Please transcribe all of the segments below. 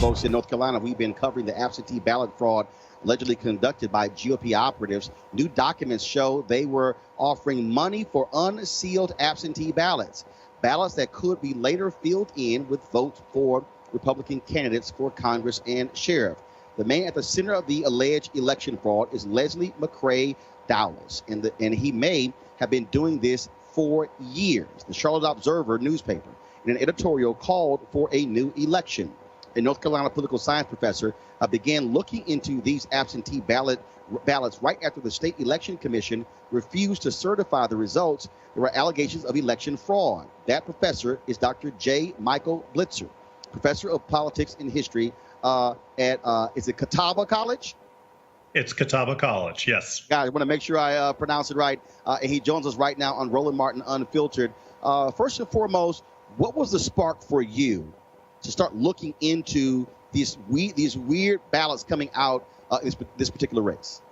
folks, in North Carolina, we've been covering the absentee ballot fraud allegedly conducted by GOP operatives. New documents show they were offering money for unsealed absentee ballots, ballots that could be later filled in with votes for Republican candidates for Congress and sheriff. The man at the center of the alleged election fraud is Leslie McCrae Dowles, and he may have been doing this for years. The Charlotte Observer newspaper, in an editorial, called for a new election. A North Carolina political science professor began looking into these absentee ballots right after the state election commission refused to certify the results. There were allegations of election fraud. That professor is Dr. J. Michael Bitzer, professor of politics and history is it Catawba College? It's Catawba College, yes. Guys, I want to make sure I pronounce it right. And he joins us right now on Roland Martin Unfiltered. First and foremost, what was the spark for you to start looking into these weird ballots coming out this particular race?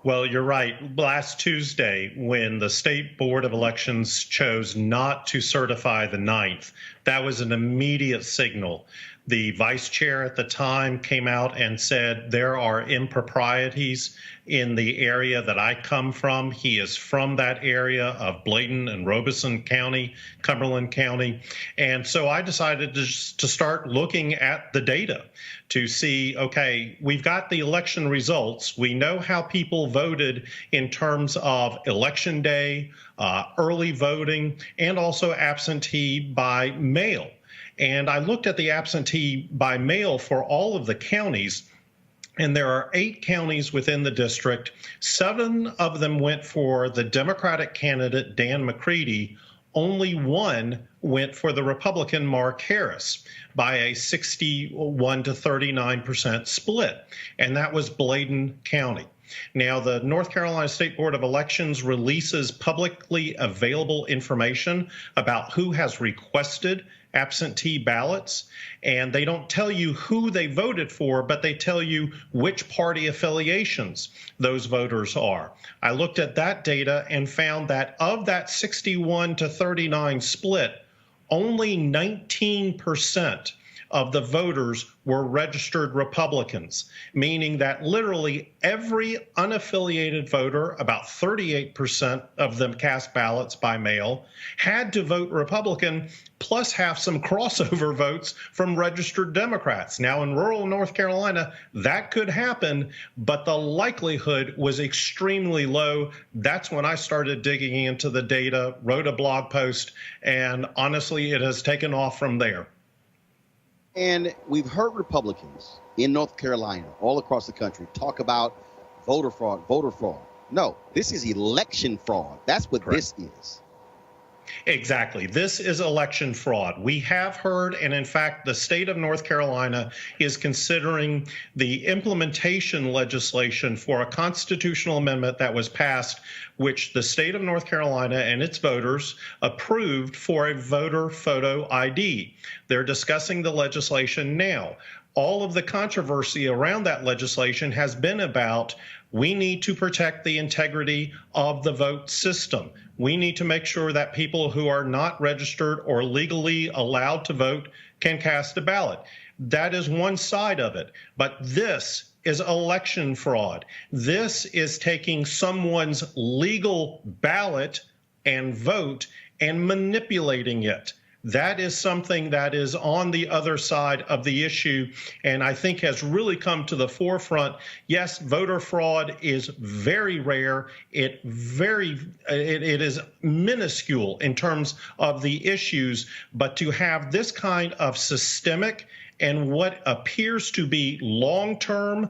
Well, you're right. Last Tuesday, when the State Board of Elections chose not to certify the 9th, that was an immediate signal. The vice chair at the time came out and said there are improprieties in the area that I come from. He is from that area of Bladen and Robeson County, Cumberland County. And so I decided to start looking at the data to see, okay, we've got the election results. We know how people voted in terms of election day, early voting, and also absentee by mail. And I looked at the absentee by mail for all of the counties, and there are 8 counties within the district. 7 of them went for the Democratic candidate, Dan McCready. Only 1 went for the Republican, Mark Harris, by a 61 to 39% split, and that was Bladen County. Now, the North Carolina State Board of Elections releases publicly available information about who has requested absentee ballots, and they don't tell you who they voted for, but they tell you which party affiliations those voters are. I looked at that data and found that of that 61 to 39 split, only 19% of the voters were registered Republicans, meaning that literally every unaffiliated voter, about 38% of them cast ballots by mail, had to vote Republican, plus have some crossover votes from registered Democrats. Now, in rural North Carolina, that could happen, but the likelihood was extremely low. That's when I started digging into the data, wrote a blog post, and honestly, it has taken off from there. And we've heard Republicans in North Carolina, all across the country, talk about voter fraud, voter fraud. No, this is election fraud. That's what Correct. This is. Exactly. This is election fraud. We have heard, and in fact, the state of North Carolina is considering the implementation legislation for a constitutional amendment that was passed, which the state of North Carolina and its voters approved for a voter photo ID. They're discussing the legislation now. All of the controversy around that legislation has been about we need to protect the integrity of the vote system. We need to make sure that people who are not registered or legally allowed to vote can cast a ballot. That is one side of it. But this is election fraud. This is taking someone's legal ballot and vote and manipulating it. That is something that is on the other side of the issue, and I think has really come to the forefront. Yes, voter fraud is very rare. It is minuscule in terms of the issues, but to have this kind of systemic and what appears to be long-term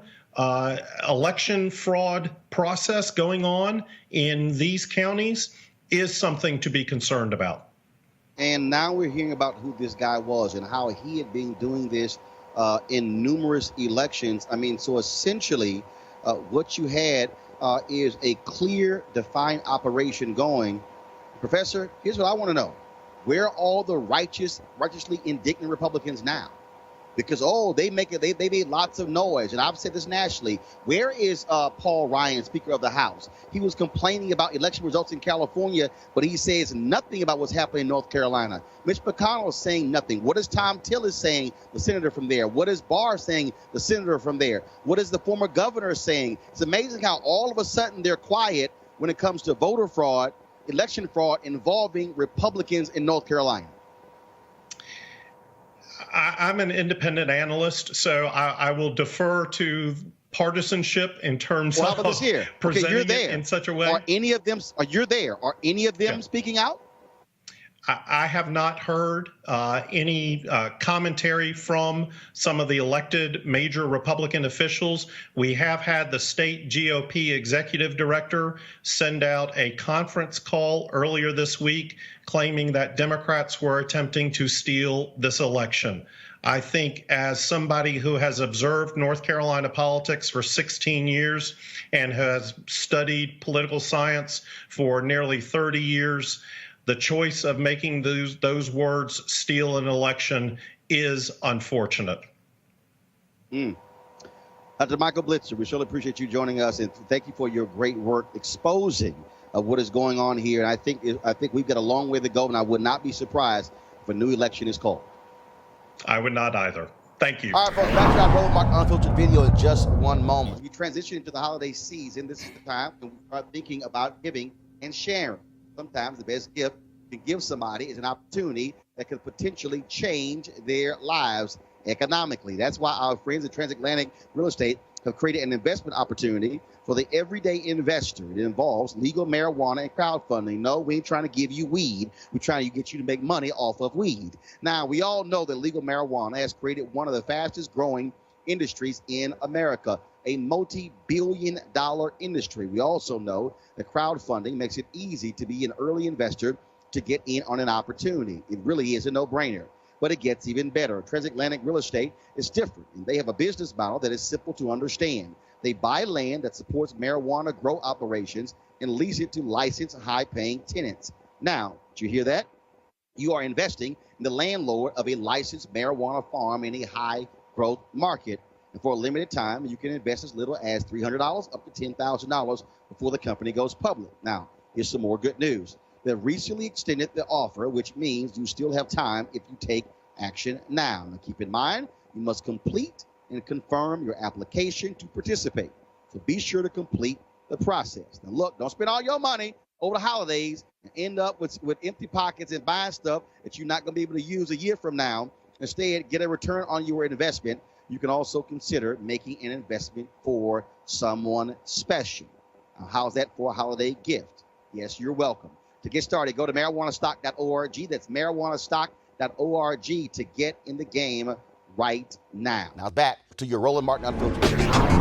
election fraud process going on in these counties is something to be concerned about. And now we're hearing about who this guy was and how he had been doing this in numerous elections. I mean, so essentially what you had is a clear, defined operation going. Professor, here's what I want to know. Where are all the righteously indignant Republicans now? because, oh, they made lots of noise. And I've said this nationally. Where is Paul Ryan, Speaker of the House? He was complaining about election results in California, but he says nothing about what's happening in North Carolina. Mitch McConnell is saying nothing. What is Tom Tillis saying, the senator from there? What is Barr saying, the senator from there? What is the former governor saying? It's amazing how all of a sudden they're quiet when it comes to voter fraud, election fraud involving Republicans in North Carolina. I'm an independent analyst, so I will defer to partisanship in terms of presenting it in such a way. Are any of them? You're there. Are any of them speaking out? I have not heard any commentary from some of the elected major Republican officials. We have had the state GOP executive director send out a conference call earlier this week claiming that Democrats were attempting to steal this election. I think as somebody who has observed North Carolina politics for 16 years and has studied political science for nearly 30 years, the choice of making those words steal an election is unfortunate. Dr. Michael Bitzer, we surely appreciate you joining us, and thank you for your great work exposing what is going on here. And I think we've got a long way to go, and I would not be surprised if a new election is called. I would not either. Thank you. All right, folks, back to our Roland Martin Unfiltered video in just one moment. We transition into the holiday season. This is the time when we start thinking about giving and sharing. Sometimes the best gift you can give somebody is an opportunity that could potentially change their lives economically. That's why our friends at TRANSATLANTIC Real Estate have created an investment opportunity for the everyday investor. It involves legal marijuana and crowdfunding. No, we ain't trying to give you weed. We're trying to get you to make money off of weed. Now, we all know that legal marijuana has created one of the fastest growing industries in America, a multi-billion-dollar industry. We also know that crowdfunding makes it easy to be an early investor to get in on an opportunity. It really is a no-brainer, but it gets even better. TRANSATLANTIC Real Estate is different, and they have a business model that is simple to understand. They buy land that supports marijuana grow operations and lease it to licensed, high-paying tenants. Now, did you hear that? You are investing in the landlord of a licensed marijuana farm in a high-growth market. And for a limited time, you can invest as little as $300 up to $10,000 before the company goes public. Now, here's some more good news. They've recently extended the offer, which means you still have time if you take action now. Now, keep in mind, you must complete and confirm your application to participate. So be sure to complete the process. Now, look, don't spend all your money over the holidays and end up with empty pockets and buying stuff that you're not going to be able to use a year from now. Instead, get a return on your investment. You can also consider making an investment for someone special. Now, how's that for a holiday gift? Yes, you're welcome. To get started, go to marijuanastock.org. That's marijuanastock.org to get in the game right now. Now back to your Roland Martin Unfiltered.